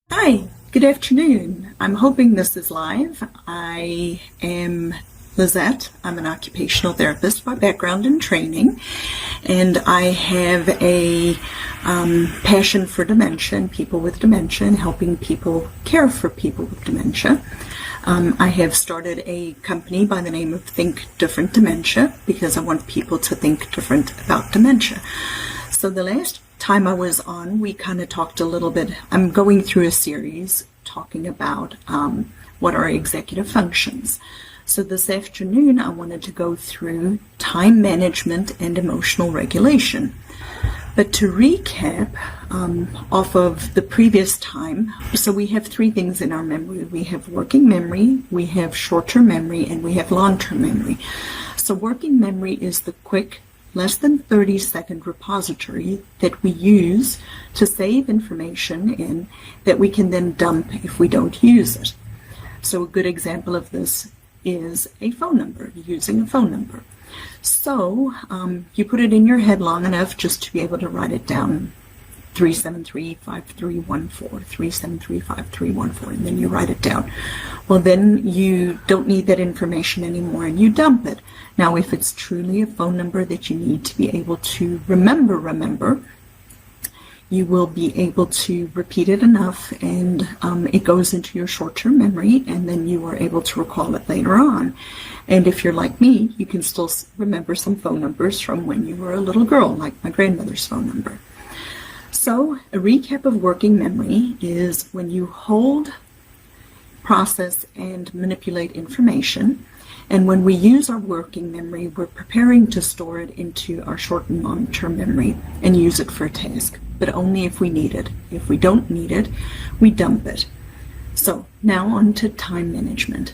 Hi, good afternoon. I'm hoping this is live. I am Lizette. I'm an occupational therapist by background and training, and I have a passion for dementia and people with dementia and helping people care for people with dementia. I have started a company by the name of Think Different Dementia because I want people to think different about dementia. So the last time I was on, we kind of talked a little bit. I'm going through a series talking about what are executive functions. So this afternoon, I wanted to go through time management and emotional regulation. But to recap off of the previous time, so we have three things in our memory. We have working memory, we have short-term memory, and we have long-term memory. So working memory is the quick, less than 30-second repository that we use to save information in that we can then dump if we don't use it. So a good example of this is a phone number, using a phone number. So you put it in your head long enough just to be able to write it down, 373-5314, 373-5314, and then you write it down. Well, then you don't need that information anymore and you dump it. Now, if it's truly a phone number that you need to be able to remember, you will be able to repeat it enough and it goes into your short-term memory, and then you are able to recall it later on. And if you're like me, you can still remember some phone numbers from when you were a little girl, like my grandmother's phone number. So a recap of working memory is when you hold, process, and manipulate information. And when we use our working memory, we're preparing to store it into our short and long-term memory and use it for a task, but only if we need it. If we don't need it, we dump it. So now on to time management.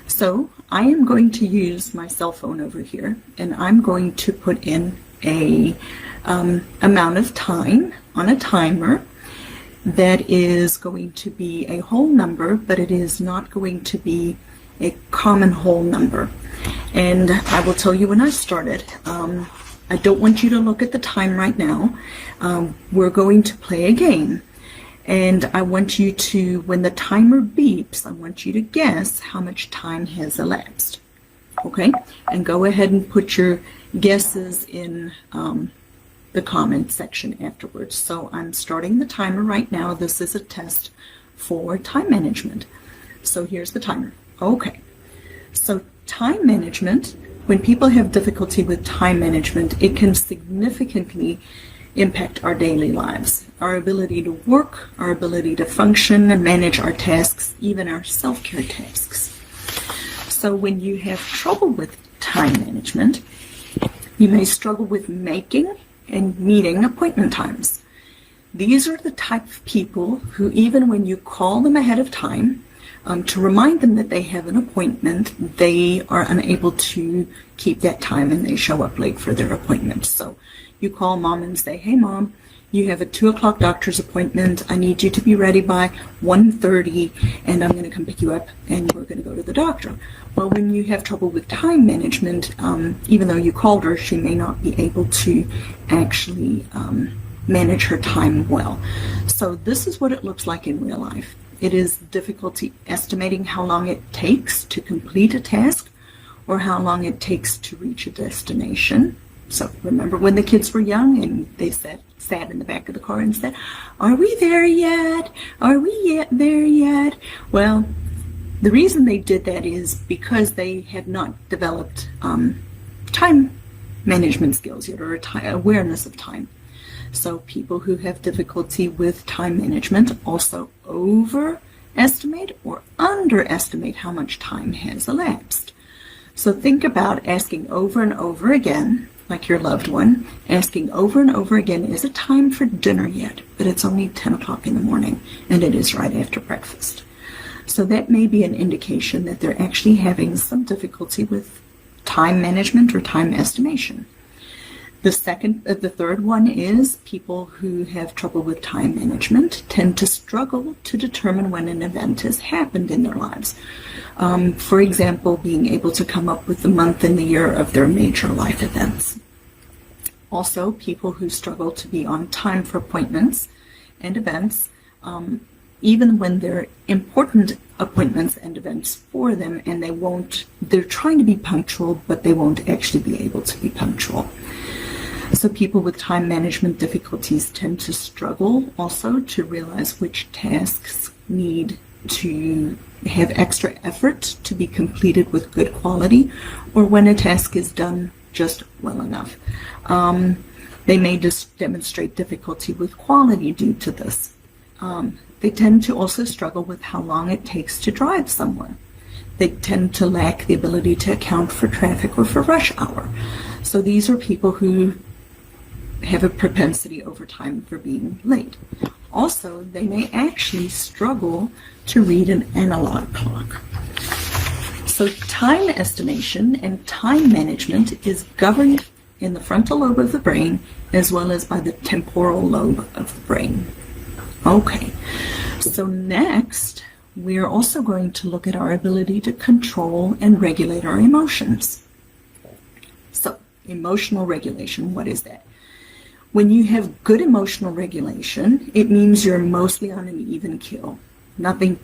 So I am going to use my cell phone over here, and I'm going to put in a amount of time on a timer that is going to be a whole number, but it is not going to be a common whole number. And I will tell you when I started. I don't want you to look at the time right now. We're going to play a game. And I want you to, when the timer beeps, I want you to guess how much time has elapsed. Okay? And go ahead and put your guesses in the comment section afterwards. So I'm starting the timer right now. This is a test for time management. So here's the timer. Okay. So time management, when people have difficulty with time management, it can significantly impact our daily lives, our ability to work, our ability to function and manage our tasks, even our self-care tasks. So when you have trouble with time management, you may struggle with making and meeting appointment times. These are the type of people who, even when you call them ahead of time to remind them that they have an appointment, they are unable to keep that time and they show up late for their appointment. So you call mom and say, hey mom, you have a 2 o'clock doctor's appointment. I need you to be ready by 1:30 and I'm going to come pick you up and we're going to go to the doctor. Well, when you have trouble with time management, even though you called her, she may not be able to actually manage her time well. So this is what it looks like in real life. It is difficulty estimating how long it takes to complete a task or how long it takes to reach a destination. So remember when the kids were young and they sat in the back of the car and said, are we there yet? Are we there yet? Well, the reason they did that is because they had not developed time management skills yet, or awareness of time. So people who have difficulty with time management also overestimate or underestimate how much time has elapsed. So think about asking over and over again, like your loved one, asking over and over again, is it time for dinner yet? But it's only 10 o'clock in the morning and it is right after breakfast. So that may be an indication that they're actually having some difficulty with time management or time estimation. The third one is people who have trouble with time management tend to struggle to determine when an event has happened in their lives. For example, being able to come up with the month and the year of their major life events. Also, people who struggle to be on time for appointments and events even when they're important appointments and events for them, and they're trying to be punctual, but they won't actually be able to be punctual. So people with time management difficulties tend to struggle also to realize which tasks need to have extra effort to be completed with good quality, or when a task is done just well enough. They may just demonstrate difficulty with quality due to this. They tend to also struggle with how long it takes to drive somewhere. They tend to lack the ability to account for traffic or for rush hour. So these are people who have a propensity over time for being late. Also, they may actually struggle to read an analog clock. So time estimation and time management is governed in the frontal lobe of the brain as well as by the temporal lobe of the brain. Okay, so next we are also going to look at our ability to control and regulate our emotions. So emotional regulation, what is that? When you have good emotional regulation, it means you're mostly on an even keel. Nothing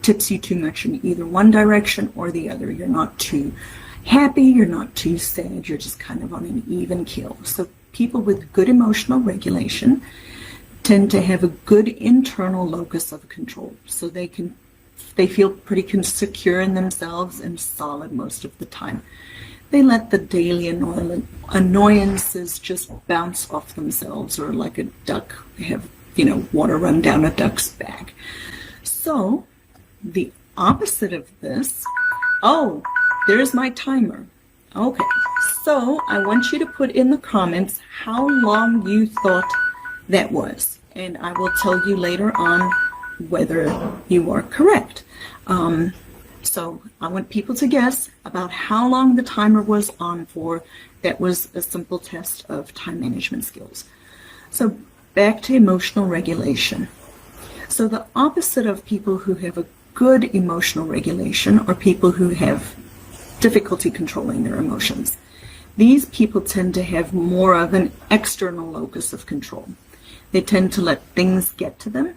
tips you too much in either one direction or the other. You're not too happy, you're not too sad, you're just kind of on an even keel. So people with good emotional regulation tend to have a good internal locus of control. So they feel pretty secure in themselves and solid most of the time. They let the daily annoyances just bounce off themselves, or like a duck, have, water run down a duck's back. So the opposite of this, there's my timer. Okay, so I want you to put in the comments how long you thought that was, and I will tell you later on whether you are correct. So I want people to guess about how long the timer was on for. That was a simple test of time management skills. So back to emotional regulation. So the opposite of people who have a good emotional regulation are people who have difficulty controlling their emotions. These people tend to have more of an external locus of control. They tend to let things get to them,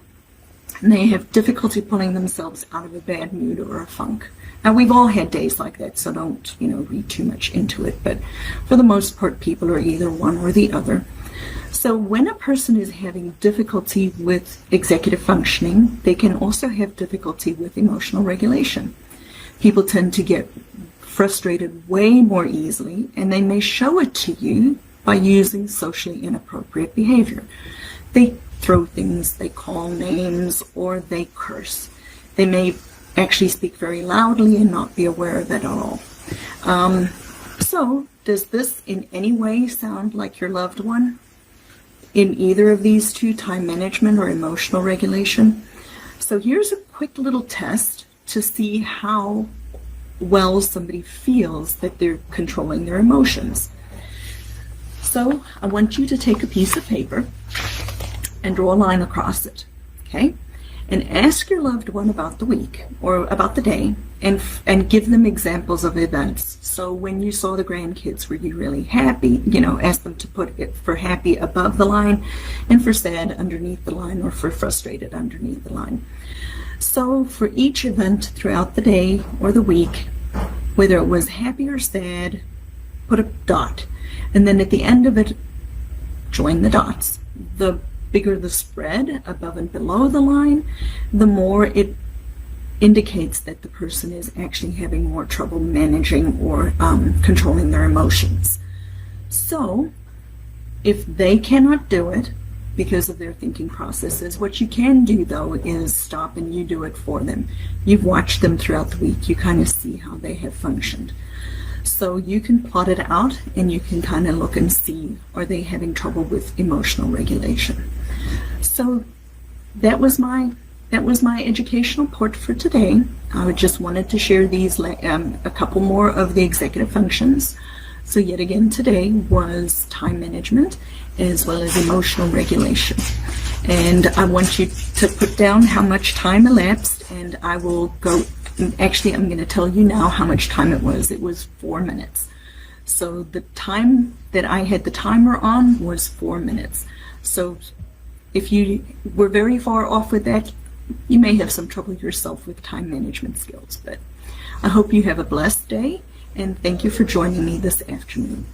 and they have difficulty pulling themselves out of a bad mood or a funk. Now, we've all had days like that, so don't, read too much into it. But for the most part, people are either one or the other. So when a person is having difficulty with executive functioning, they can also have difficulty with emotional regulation. People tend to get frustrated way more easily, and they may show it to you by using socially inappropriate behavior. They throw things, they call names, or they curse. They may actually speak very loudly and not be aware of it at all. So does this in any way sound like your loved one in either of these two, time management or emotional regulation? So here's a quick little test to see how well somebody feels that they're controlling their emotions. So I want you to take a piece of paper and draw a line across it, okay? And ask your loved one about the week or about the day, and give them examples of events. So when you saw the grandkids, were you really happy? Ask them to put it for happy above the line and for sad underneath the line, or for frustrated underneath the line. So for each event throughout the day or the week, whether it was happy or sad, put a dot. And then at the end of it, join the dots. The bigger the spread above and below the line, the more it indicates that the person is actually having more trouble managing or controlling their emotions. So if they cannot do it because of their thinking processes, what you can do though is stop and you do it for them. You've watched them throughout the week, you kind of see how they have functioned. So you can plot it out and you can kind of look and see, are they having trouble with emotional regulation? So that was my educational part for today. I just wanted to share these a couple more of the executive functions. So yet again today was time management as well as emotional regulation. And I want you to put down how much time elapsed, and I will go, actually I'm going to tell you now how much time it was. It was 4 minutes. So the time that I had the timer on was 4 minutes. So if you were very far off with that, you may have some trouble yourself with time management skills. But I hope you have a blessed day, and thank you for joining me this afternoon.